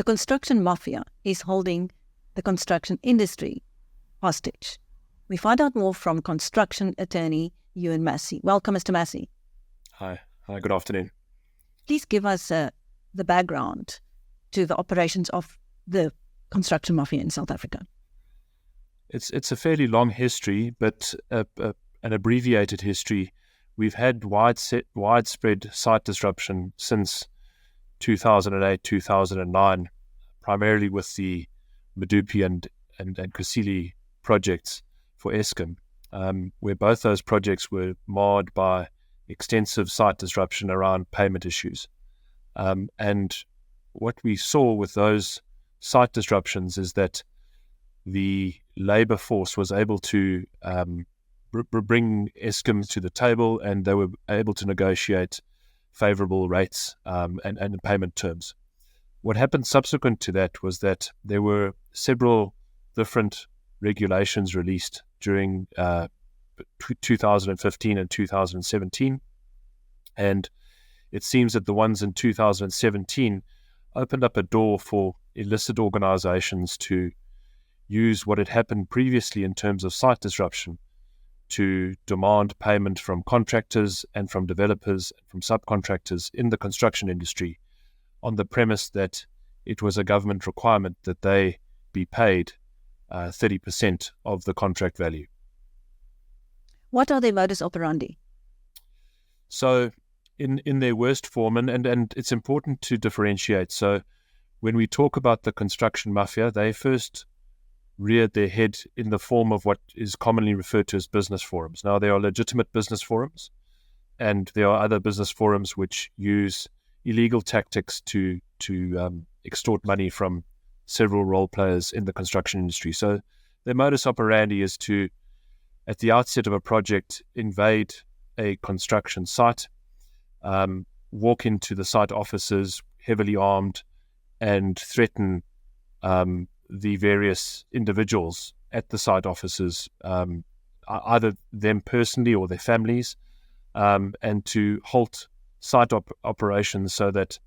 The construction mafia is holding the construction industry hostage. We find out more from construction attorney Euan Massey. Welcome, Mr. Massey. Hi, good afternoon. Please give us the background to the operations of the construction mafia in South Africa. It's a fairly long history, but an abbreviated history. We've had widespread site disruption since 2008, 2009, primarily with the Medupi and Kusile projects for Eskom, where both those projects were marred by extensive site disruption around payment issues. And what we saw with those site disruptions is that the labour force was able to bring Eskom to the table, and they were able to negotiate favourable rates and payment terms. What happened subsequent to that was that there were several different regulations released during 2015 and 2017, and it seems that the ones in 2017 opened up a door for illicit organisations to use what had happened previously in terms of site disruption to demand payment from contractors and from developers and from subcontractors in the construction industry on the premise that it was a government requirement that they be paid 30% of the contract value. What are their modus operandi? So in their worst form, and it's important to differentiate. So when we talk about the construction mafia, they first reared their head in the form of what is commonly referred to as business forums. Now, there are legitimate business forums, and there are other business forums which use illegal tactics to extort money from several role players in the construction industry. So their modus operandi is to, at the outset of a project, invade a construction site, walk into the site offices heavily armed, and threaten the various individuals at the site offices, either them personally or their families, and to halt site operations so that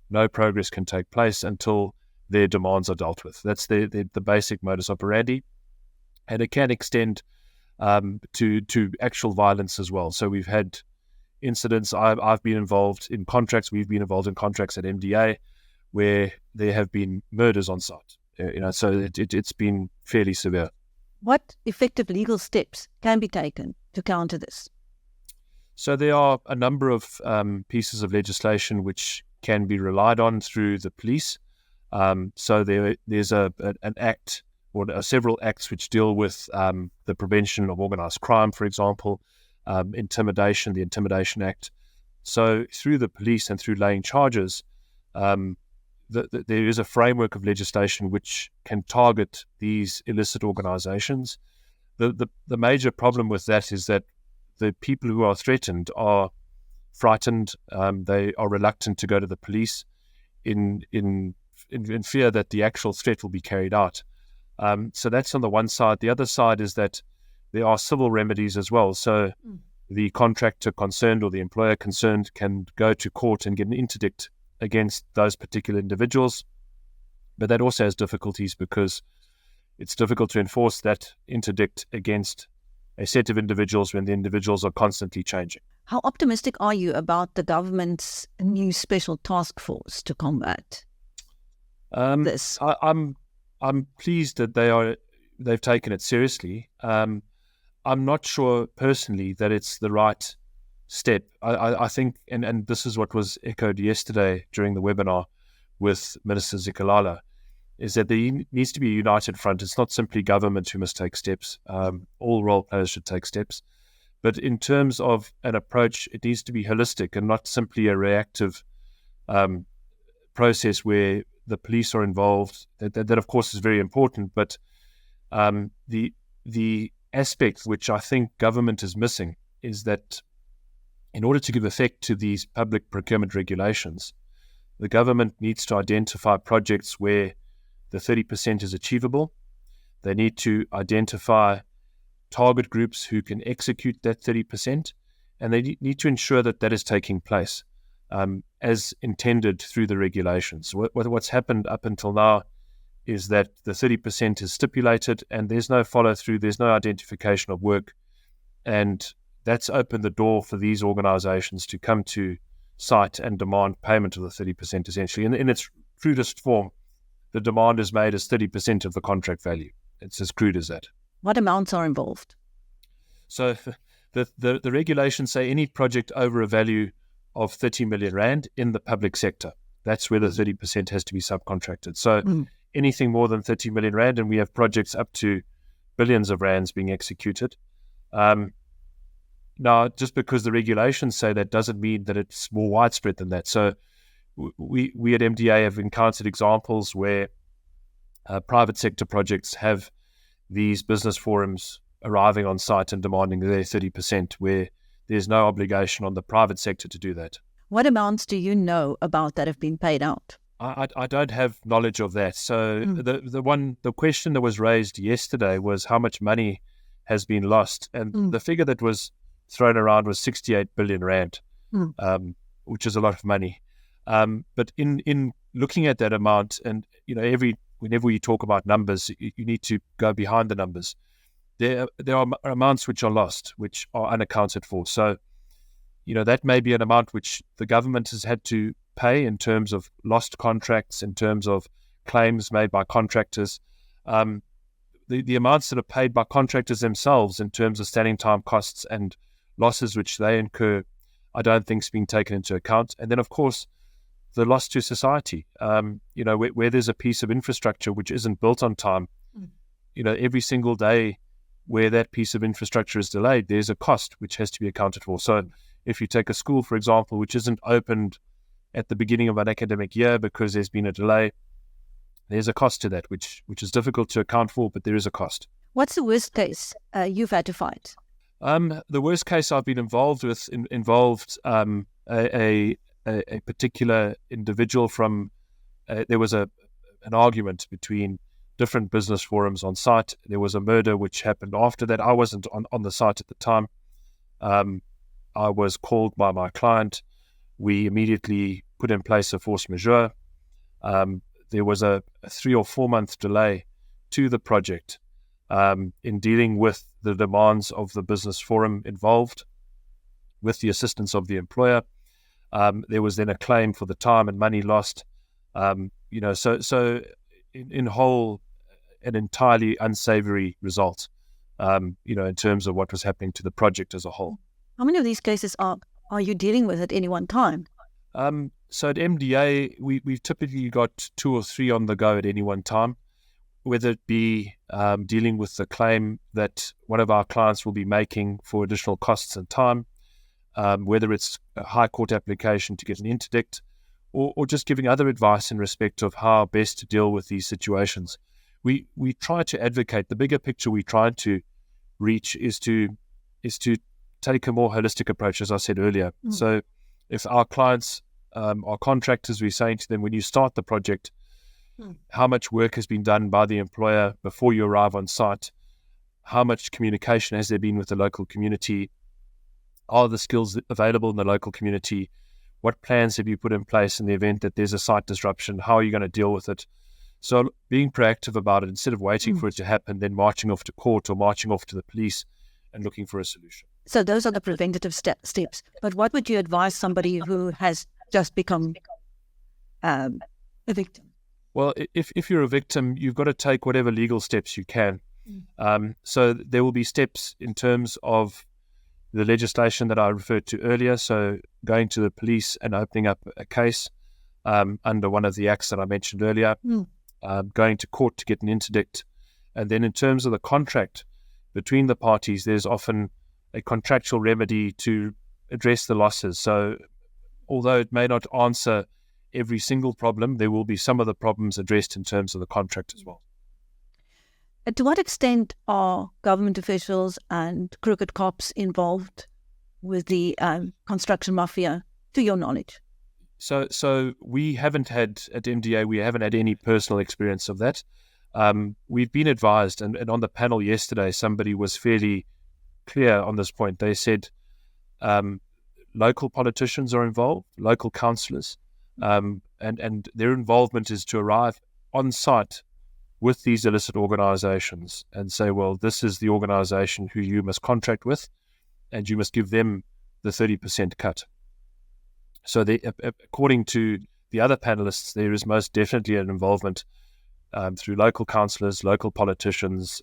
no progress can take place until their demands are dealt with. That's the basic modus operandi, and it can extend to actual violence as well. So we've had incidents. I've been involved in contracts. We've been involved in contracts at MDA where there have been murders on site. So it's been fairly severe. What effective legal steps can be taken to counter this? So there are a number of pieces of legislation which can be relied on through the police. So there's an act or several acts which deal with the prevention of organised crime, for example, intimidation, the Intimidation Act. So through the police and through laying charges, there is a framework of legislation which can target these illicit organisations. The major problem with that is that the people who are threatened are frightened. They are reluctant to go to the police in fear that the actual threat will be carried out. So that's on the one side. The other side is that there are civil remedies as well. So the contractor concerned or the employer concerned can go to court and get an interdict against those particular individuals. But that also has difficulties because it's difficult to enforce that interdict against a set of individuals when the individuals are constantly changing. How optimistic are you about the government's new special task force to combat this? I'm pleased that they've taken it seriously. I'm not sure personally that it's the right step. I think, and this is what was echoed yesterday during the webinar with Minister Zikalala, is that there needs to be a united front. It's not simply government who must take steps. All role players should take steps. But in terms of an approach, it needs to be holistic and not simply a reactive process where the police are involved. That of course is very important, but the aspect which I think government is missing is that in order to give effect to these public procurement regulations, the government needs to identify projects where the 30% is achievable. They need to identify target groups who can execute that 30%, and they need to ensure that that is taking place. as intended through the regulations. What's happened up until now is that the 30% is stipulated and there's no follow-through, there's no identification of work, and that's opened the door for these organizations to come to site and demand payment of the 30% essentially. In its crudest form, the demand is made as 30% of the contract value. It's as crude as that. What amounts are involved? So the regulations say any project over a value of 30 million rand in the public sector, that's where the 30% has to be subcontracted. So anything more than 30 million rand, and we have projects up to billions of rands being executed. Now, just because the regulations say that doesn't mean that it's more widespread than that. So we at MDA have encountered examples where private sector projects have these business forums arriving on site and demanding their 30%, where there's no obligation on the private sector to do that. What amounts do you know about that have been paid out? I don't have knowledge of that. So the question that was raised yesterday was how much money has been lost, and the figure that was thrown around was 68 billion rand, which is a lot of money. But in looking at that amount, and whenever you talk about numbers, you need to go behind the numbers. There are amounts which are lost, which are unaccounted for. So, that may be an amount which the government has had to pay in terms of lost contracts, in terms of claims made by contractors. The amounts that are paid by contractors themselves in terms of standing time costs and losses which they incur, I don't think is being taken into account. And then, of course, the loss to society. Where there's a piece of infrastructure which isn't built on time, every single day where that piece of infrastructure is delayed, there's a cost which has to be accounted for. So if you take a school, for example, which isn't opened at the beginning of an academic year because there's been a delay, there's a cost to that, which is difficult to account for, but there is a cost. What's the worst case you've had to fight? The worst case I've been involved with involved a particular individual from. There was an argument between different business forums on site. There was a murder which happened after that. I wasn't on the site at the time. I was called by my client. We immediately put in place a force majeure. There was a 3 or 4 month delay to the project in dealing with the demands of the business forum involved, with the assistance of the employer. There was then a claim for the time and money lost. So in whole, an entirely unsavory result, in terms of what was happening to the project as a whole. How many of these cases are you dealing with at any one time? So at MDA, we've typically got 2 or 3 on the go at any one time, whether it be dealing with the claim that one of our clients will be making for additional costs and time, whether it's a high court application to get an interdict, or just giving other advice in respect of how best to deal with these situations. We try to advocate. The bigger picture we try to reach is to take a more holistic approach, as I said earlier. So if our clients are contractors, we're saying to them, when you start the project, how much work has been done by the employer before you arrive on site? How much communication has there been with the local community? Are the skills available in the local community? What plans have you put in place in the event that there's a site disruption? How are you going to deal with it? So being proactive about it instead of waiting for it to happen, then marching off to court or marching off to the police and looking for a solution. So those are the preventative steps. But what would you advise somebody who has just become a victim? Well, if you're a victim, you've got to take whatever legal steps you can. So there will be steps in terms of the legislation that I referred to earlier. So going to the police and opening up a case under one of the acts that I mentioned earlier, going to court to get an interdict. And then in terms of the contract between the parties, there's often a contractual remedy to address the losses. So although it may not answer every single problem, there will be some of the problems addressed in terms of the contract as well. To what extent are government officials and crooked cops involved with the construction mafia, to your knowledge? So we haven't had, at MDA, we haven't had any personal experience of that. We've been advised, and on the panel yesterday, somebody was fairly clear on this point. They said, local politicians are involved, local councillors, and their involvement is to arrive on site with these illicit organizations and say, well, this is the organization who you must contract with, and you must give them the 30% cut. So according to the other panelists, there is most definitely an involvement through local councillors, local politicians.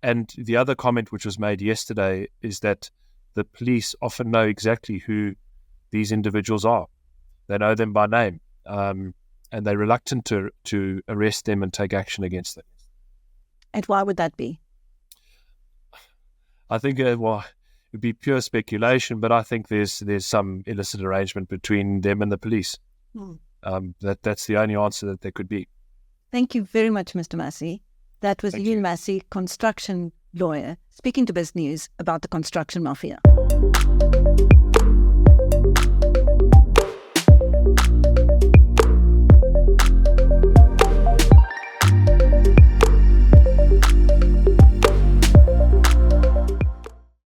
And the other comment which was made yesterday is that the police often know exactly who these individuals are. They know them by name, and they're reluctant to arrest them and take action against them. And why would that be? I think it would be pure speculation, but I think there's some illicit arrangement between them and the police. That's the only answer that there could be. Thank you very much, Mr. Massey. That was Euan Massey, construction lawyer, speaking to BizNews about the construction mafia.